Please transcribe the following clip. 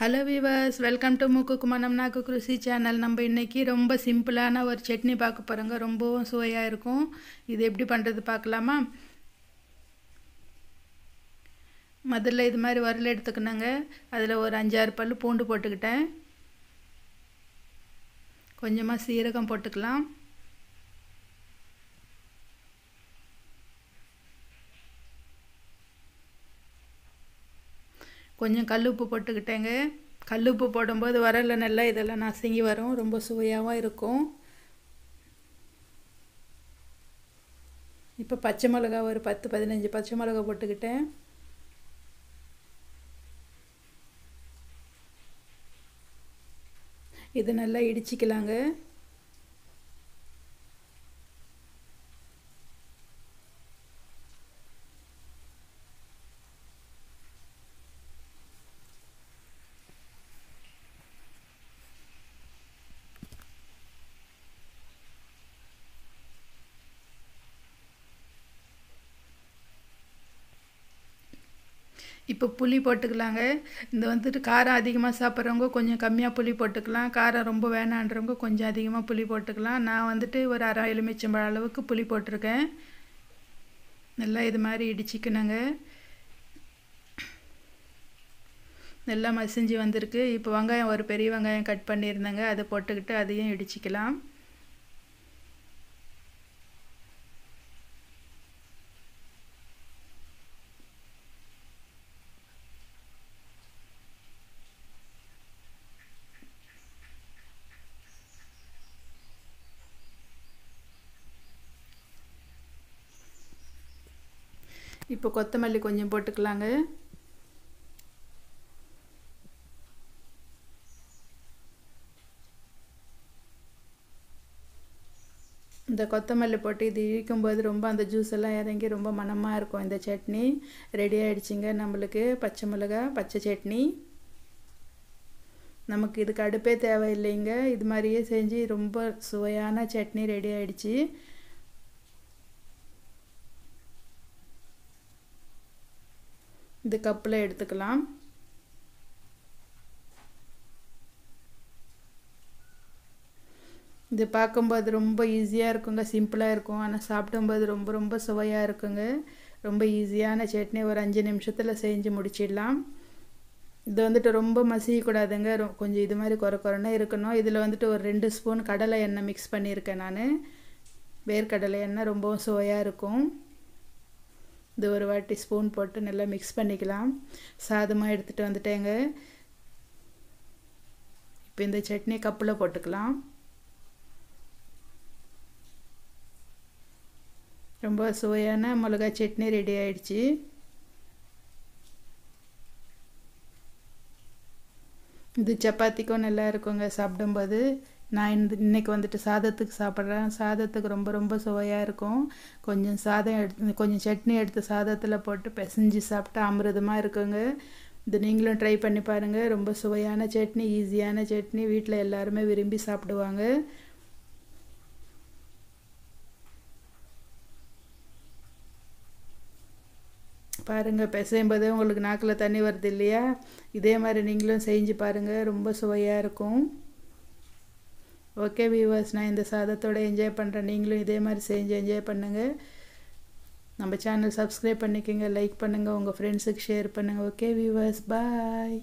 Hello viewers, welcome to மூக்குக்கு மனம் நாக்குக்கு ருசி சேனல். நம்ம இன்றைக்கி ரொம்ப சிம்பிளான ஒரு சட்னி பார்க்க போகிறோங்க. ரொம்பவும் சுவையாக இருக்கும். இது எப்படி பண்ணுறது பார்க்கலாமா? முதல்ல இது மாதிரி உரல் எடுத்துக்கணுங்க. அதில் ஒரு 5-6 பல் பூண்டு போட்டுக்கிட்டேன். கொஞ்சமாக சீரகம் போட்டுக்கலாம். கொஞ்சம் கல் உப்பு போட்டுக்கிட்டேங்க. கல் உப்பு போடும்போது உரலில் நல்லா இதெல்லாம் நசுங்கி வரும். ரொம்ப சுவையாகவும் இருக்கும். இப்போ பச்சை மிளகா ஒரு 10-15 பச்சை மிளகா போட்டுக்கிட்டேன். இது நல்லா இடிச்சிக்கலாங்க. இப்போ புளி போட்டுக்கலாங்க. இந்த வந்துட்டு காரம் அதிகமாக சாப்பிட்றவங்க கொஞ்சம் கம்மியாக புளி போட்டுக்கலாம். காரம் ரொம்ப வேணான்றவங்க கொஞ்சம் அதிகமாக புளி போட்டுக்கலாம். நான் வந்துட்டு ஒரு அரை எலுமிச்சம்பழம் அளவுக்கு புளி போட்டிருக்கேன். நல்லா இது மாதிரி இடிச்சிக்கணுங்க. நல்லா மசிஞ்சு வந்திருக்கு. இப்போ வெங்காயம், ஒரு பெரிய வெங்காயம் கட் பண்ணியிருந்தேங்க, அதை போட்டுக்கிட்டு அதையும் இடிச்சிக்கலாம். இப்போ கொத்தமல்லி கொஞ்சம் போட்டுக்கலாங்க. இந்த கொத்தமல்லி போட்டு இது இடிக்கும்போது ரொம்ப அந்த ஜூஸ் எல்லாம் இறங்கி ரொம்ப மணமாக இருக்கும். இந்த சட்னி ரெடி ஆகிடுச்சிங்க. நம்மளுக்கு பச்சை மிளகா பச்சை சட்னி. நமக்கு இதுக்கு அடுப்பே தேவையில்லைங்க. இது மாதிரியே செஞ்சு ரொம்ப சுவையான சட்னி ரெடி ஆகிடுச்சி. இது கப்பில் எடுத்துக்கலாம். இது பார்க்கும்போது ரொம்ப ஈஸியாக இருக்குங்க, சிம்பிளாக இருக்கும். ஆனால் சாப்பிடும்போது ரொம்ப ரொம்ப சுவையாக இருக்குங்க. ரொம்ப ஈஸியான சட்னி, ஒரு 5 நிமிஷத்தில் செஞ்சு முடிச்சிடலாம். இது வந்துட்டு ரொம்ப மசியக்கூடாதுங்க. கொஞ்சம் இது மாதிரி குறைன்னு இருக்கணும். இதில் வந்துட்டு ஒரு 2 ஸ்பூன் கடலை எண்ணெய் மிக்ஸ் பண்ணியிருக்கேன் நான். வேர்க்கடலை எண்ணெய் ரொம்பவும் சுவையாக இருக்கும். இது ஒரு வாட்டி ஸ்பூன் போட்டு நல்லா மிக்ஸ் பண்ணிக்கலாம். சாதமாக எடுத்துகிட்டு வந்துட்டேங்க. இப்போ இந்த சட்னி கப்பில் போட்டுக்கலாம். ரொம்ப சுவையான மிளகாய் சட்னி ரெடி ஆயிடுச்சு. இது சப்பாத்திக்கும் நல்லா இருக்குங்க சாப்பிடும்போது. நான் இன்றைக்கி வந்துட்டு சாதத்துக்கு சாப்பிட்றேன். சாதத்துக்கு ரொம்ப ரொம்ப சுவையாக இருக்கும். கொஞ்சம் சாதம் கொஞ்சம் சட்னி எடுத்து சாதத்தில் போட்டு பிசைஞ்சு சாப்பிட்டா அமிர்தமாக இருக்குங்க. இது நீங்களும் ட்ரை பண்ணி பாருங்கள். ரொம்ப சுவையான சட்னி, ஈஸியான சட்னி, வீட்டில் எல்லாருமே விரும்பி சாப்பிடுவாங்க. பாருங்கள், பிசையும்போது உங்களுக்கு நாக்கில் தண்ணி வருது இல்லையா? இதே மாதிரி நீங்களும் செஞ்சு பாருங்கள். ரொம்ப சுவையாக இருக்கும். ஓகே வியூவர்ஸ், நான் இந்த சாதத்தோடு என்ஜாய் பண்ணுறேன். நீங்களும் இதே மாதிரி செஞ்சு என்ஜாய் பண்ணுங்கள். நம்ம சேனல் சப்ஸ்கிரைப் பண்ணிக்கோங்க, லைக் பண்ணுங்கள், உங்கள் ஃப்ரெண்ட்ஸுக்கு ஷேர் பண்ணுங்கள். ஓகே வியூவர்ஸ், பாய்.